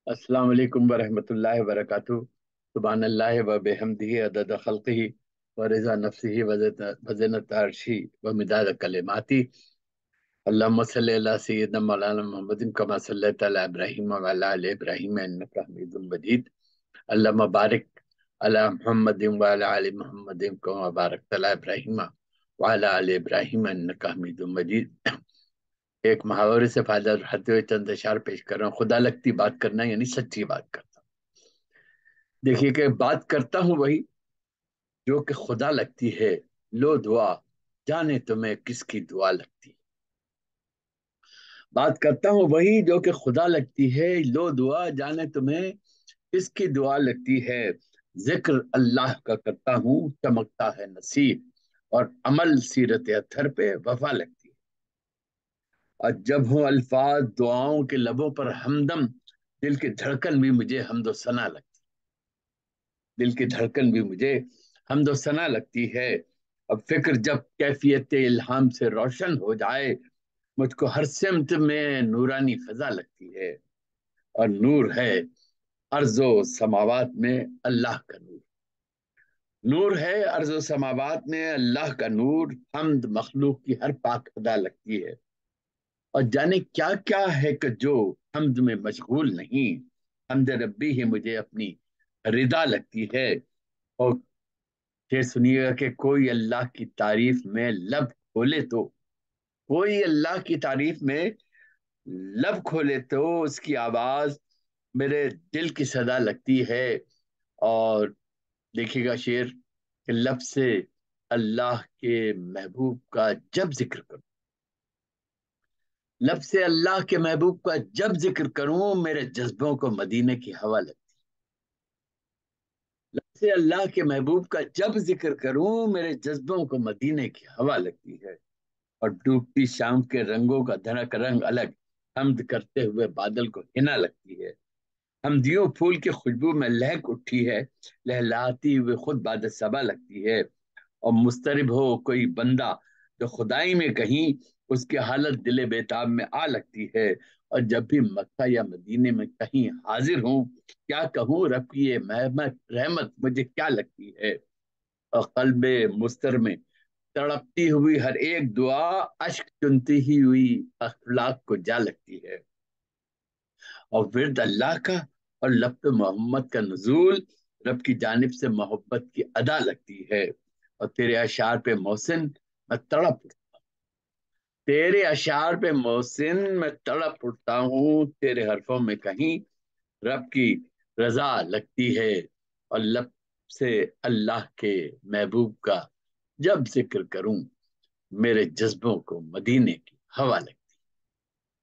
السلام علیکم ورحمۃ اللہ وبرکاتہ۔ سبحان اللہ و بحمدہ عدد خلقہ و رضا نفسہ وزنت عرشہ و مداد کلماتی۔ اللہم صلی علی سیدنا مولانا محمد کما صلیت علی ابراہیم وعلی آل ابراہیم انک حمید مجید۔ اللہم بارک علی محمد وعلی آل محمد کما بارکت علی ابراہیم وعلی آل ابراہیم انک حمید مجید۔ ایک محاورے سے فائدہ اٹھاتے ہوئے چند اشعار پیش کر رہا ہوں۔ خدا لگتی بات کرنا یعنی سچی بات کرنا۔ دیکھیے کہ بات کرتا ہوں وہی جو کہ خدا لگتی ہے، لو دعا جانے تمہیں کس کی دعا لگتی۔ بات کرتا ہوں وہی جو کہ خدا لگتی ہے، لو دعا جانے تمہیں کس کی دعا لگتی ہے۔ ذکر اللہ کا کرتا ہوں چمکتا ہے نصیب، اور عمل سیرت اطہر پہ وفا لگتی ہے۔ اور جب ہوں الفاظ دعاؤں کے لبوں پر ہمدم، دل کی دھڑکن بھی مجھے حمد و ثنا لگتی، دل کی دھڑکن بھی مجھے حمد و ثنا لگتی ہے۔ اب فکر جب کیفیت الہام سے روشن ہو جائے، مجھ کو ہر سمت میں نورانی فضا لگتی ہے۔ اور نور ہے ارض و سماوات میں اللہ کا نور، نور ہے ارض و سماوات میں اللہ کا نور، حمد مخلوق کی ہر پاک ادا لگتی ہے۔ اور جانے کیا کیا ہے کہ جو حمد میں مشغول نہیں، حمد ربی ہی مجھے اپنی رضا لگتی ہے۔ اور پھر سنیے گا کہ کوئی اللہ کی تعریف میں لب کھولے تو، کوئی اللہ کی تعریف میں لب کھولے تو اس کی آواز میرے دل کی صدا لگتی ہے۔ اور دیکھیے گا شعر کہ لب سے اللہ کے محبوب کا جب ذکر کروں، لب سے اللہ کے محبوب کا جب ذکر کروں، میرے جذبوں کو مدینے کی ہوا لگتی، لب سے اللہ کے محبوب کا جب ذکر کروں، میرے جذبوں کو مدینے کی ہوا لگتی ہے۔ اور ڈوبتی شام کے رنگوں کا دھڑک رنگ الگ، حمد کرتے ہوئے بادل کو ہنا لگتی ہے۔ حمدیوں پھول کی خوشبو میں لہک اٹھی ہے، لہلاتی ہوئے خود باد صبا لگتی ہے۔ اور مضطرب ہو کوئی بندہ جو خدائی میں کہیں، اس کی حالت دل بیتاب میں آ لگتی ہے۔ اور جب بھی مکہ یا مدینے میں کہیں حاضر ہوں، کیا کہوں رب کی یہ رحمت مجھے کیا لگتی ہے۔ اور قلب مستر میں تڑپتی ہوئی ہر ایک دعا، اشک چنتی ہی ہوئی اخلاق کو جا لگتی ہے۔ اور ورد اللہ کا اور لفظ محمد کا نزول، رب کی جانب سے محبت کی ادا لگتی ہے۔ اور تیرے اشعار پہ محسن میں تڑپ اٹھتا ہوں، تیرے اشعار پہ محسن میں تڑپ اٹھتا ہوں، تیرے حرفوں میں کہیں رب کی رضا لگتی ہے۔ اور لب سے اللہ کے محبوب کا جب ذکر کروں، میرے جذبوں کو مدینے کی ہوا لگتی ہے۔